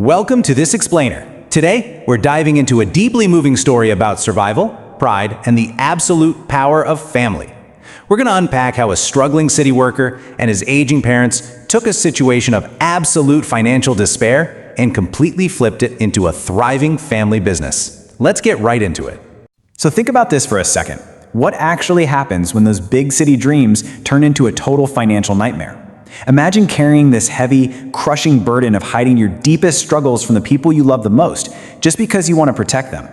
Welcome to This Explainer. Today, we're diving into a deeply moving story about survival, pride, and the absolute power of family. We're going to unpack how a struggling city worker and his aging parents took a situation of absolute financial despair and completely flipped it into a thriving family business. Let's get right into it. So think about this for a second. What actually happens when those big city dreams turn into a total financial nightmare? Imagine carrying this heavy, crushing burden of hiding your deepest struggles from the people you love the most, just because you want to protect them.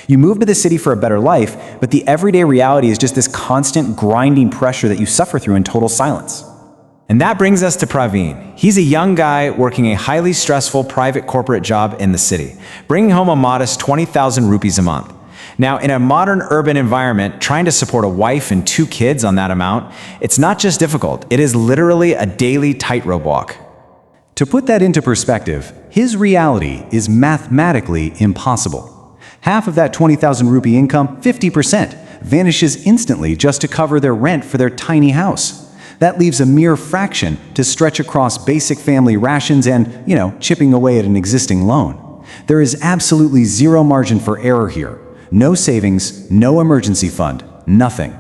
You move to the city for a better life, but the everyday reality is just this constant, grinding pressure that you suffer through in total silence. And that brings us to Praveen. He's a young guy working a highly stressful private corporate job in the city, bringing home a modest 20,000 rupees a month. Now, in a modern urban environment, trying to support a wife and 2 kids on that amount, it's not just difficult, it is literally a daily tightrope walk. To put that into perspective, his reality is mathematically impossible. Half of that 20,000 rupee income, 50%, vanishes instantly just to cover their rent for their tiny house. That leaves a mere fraction to stretch across basic family rations and, chipping away at an existing loan. There is absolutely zero margin for error here. No savings, no emergency fund, nothing.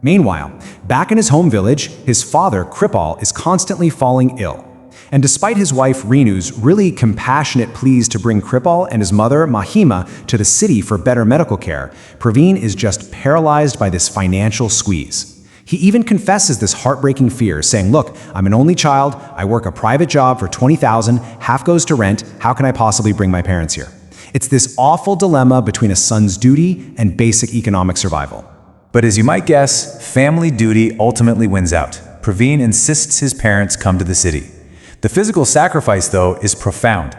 Meanwhile, back in his home village, his father, Kripal, is constantly falling ill. And despite his wife Renu's really compassionate pleas to bring Kripal and his mother, Mahima, to the city for better medical care, Praveen is just paralyzed by this financial squeeze. He even confesses this heartbreaking fear, saying, "Look, I'm an only child, I work a private job for 20,000, half goes to rent, how can I possibly bring my parents here?" It's this awful dilemma between a son's duty and basic economic survival. But as you might guess, family duty ultimately wins out. Praveen insists his parents come to the city. The physical sacrifice, though, is profound.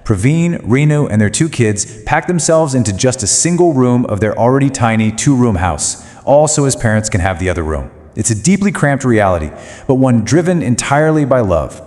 Praveen, Renu, and their 2 kids pack themselves into just a single room of their already tiny 2-room house, all so his parents can have the other room. It's a deeply cramped reality, but one driven entirely by love.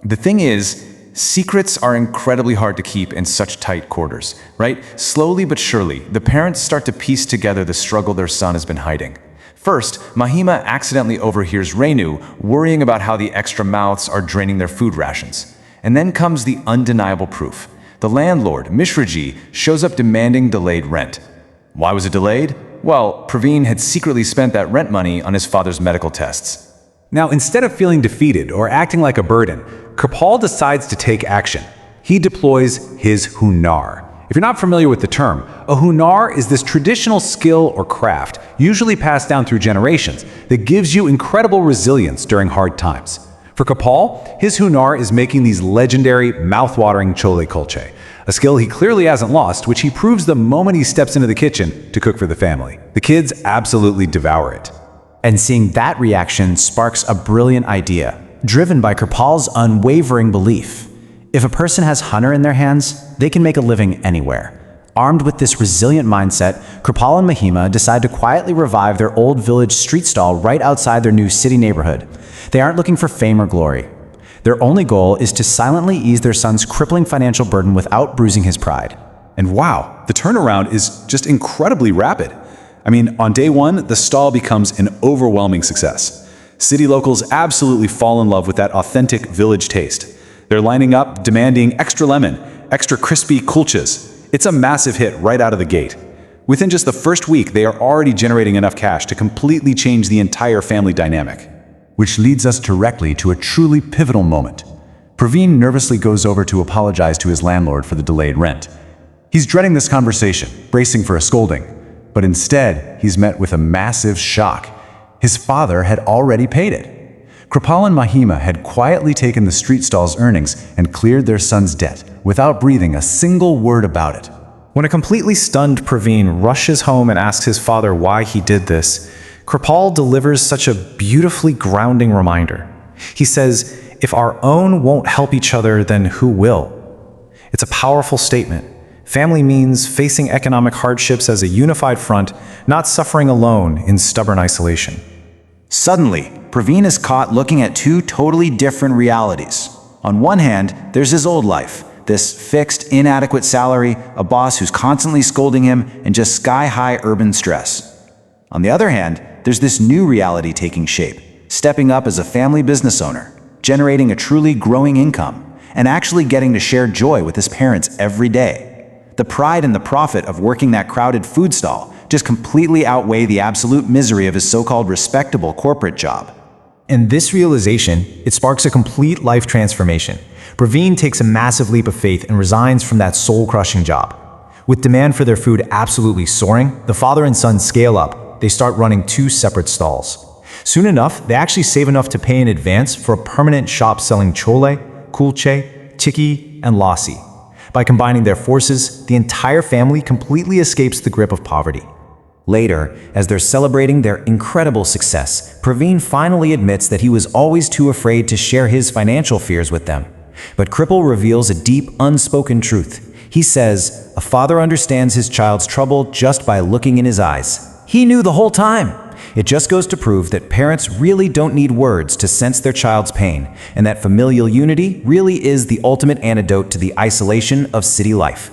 The thing is, secrets are incredibly hard to keep in such tight quarters, right? Slowly but surely, the parents start to piece together the struggle their son has been hiding. First, Mahima accidentally overhears Renu worrying about how the extra mouths are draining their food rations. And then comes the undeniable proof. The landlord, Mishraji, shows up demanding delayed rent. Why was it delayed? Well, Praveen had secretly spent that rent money on his father's medical tests. Now, instead of feeling defeated or acting like a burden, Kripal decides to take action. He deploys his hunar. If you're not familiar with the term, a hunar is this traditional skill or craft, usually passed down through generations, that gives you incredible resilience during hard times. For Kripal, his hunar is making these legendary, mouth-watering Chole Kulche, a skill he clearly hasn't lost, which he proves the moment he steps into the kitchen to cook for the family. The kids absolutely devour it. And seeing that reaction sparks a brilliant idea, driven by Kripal's unwavering belief. If a person has hunar in their hands, they can make a living anywhere. Armed with this resilient mindset, Kripal and Mahima decide to quietly revive their old village street stall right outside their new city neighborhood. They aren't looking for fame or glory. Their only goal is to silently ease their son's crippling financial burden without bruising his pride. And wow, the turnaround is just incredibly rapid. On day 1, the stall becomes an overwhelming success. City locals absolutely fall in love with that authentic village taste. They're lining up, demanding extra lemon, extra crispy kulches. It's a massive hit right out of the gate. Within just the first week, they are already generating enough cash to completely change the entire family dynamic. Which leads us directly to a truly pivotal moment. Praveen nervously goes over to apologize to his landlord for the delayed rent. He's dreading this conversation, bracing for a scolding. But instead, he's met with a massive shock. His father had already paid it. Kripal and Mahima had quietly taken the street stall's earnings and cleared their son's debt without breathing a single word about it. When a completely stunned Praveen rushes home and asks his father why he did this, Kripal delivers such a beautifully grounding reminder. He says, "If our own won't help each other, then who will?" It's a powerful statement. Family means facing economic hardships as a unified front, not suffering alone in stubborn isolation. Suddenly, Praveen is caught looking at 2 totally different realities. On one hand, there's his old life, this fixed, inadequate salary, a boss who's constantly scolding him, and just sky-high urban stress. On the other hand, there's this new reality taking shape, stepping up as a family business owner, generating a truly growing income, and actually getting to share joy with his parents every day. The pride and the profit of working that crowded food stall just completely outweigh the absolute misery of his so-called respectable corporate job. And this realization, it sparks a complete life transformation. Praveen takes a massive leap of faith and resigns from that soul-crushing job. With demand for their food absolutely soaring, the father and son scale up. They start running 2 separate stalls. Soon enough, they actually save enough to pay in advance for a permanent shop selling Chole, Kulche, tikki, and lassi. By combining their forces, the entire family completely escapes the grip of poverty. Later, as they're celebrating their incredible success, Praveen finally admits that he was always too afraid to share his financial fears with them. But Kripal reveals a deep, unspoken truth. He says, a father understands his child's trouble just by looking in his eyes. He knew the whole time. It just goes to prove that parents really don't need words to sense their child's pain, and that familial unity really is the ultimate antidote to the isolation of city life.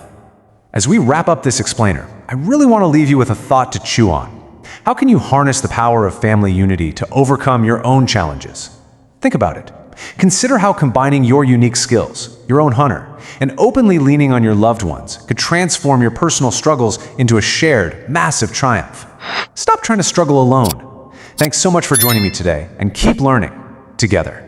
As we wrap up this explainer, I really want to leave you with a thought to chew on. How can you harness the power of family unity to overcome your own challenges? Think about it. Consider how combining your unique skills, your own hunter, and openly leaning on your loved ones could transform your personal struggles into a shared, massive triumph. Stop trying to struggle alone. Thanks so much for joining me today, and keep learning together.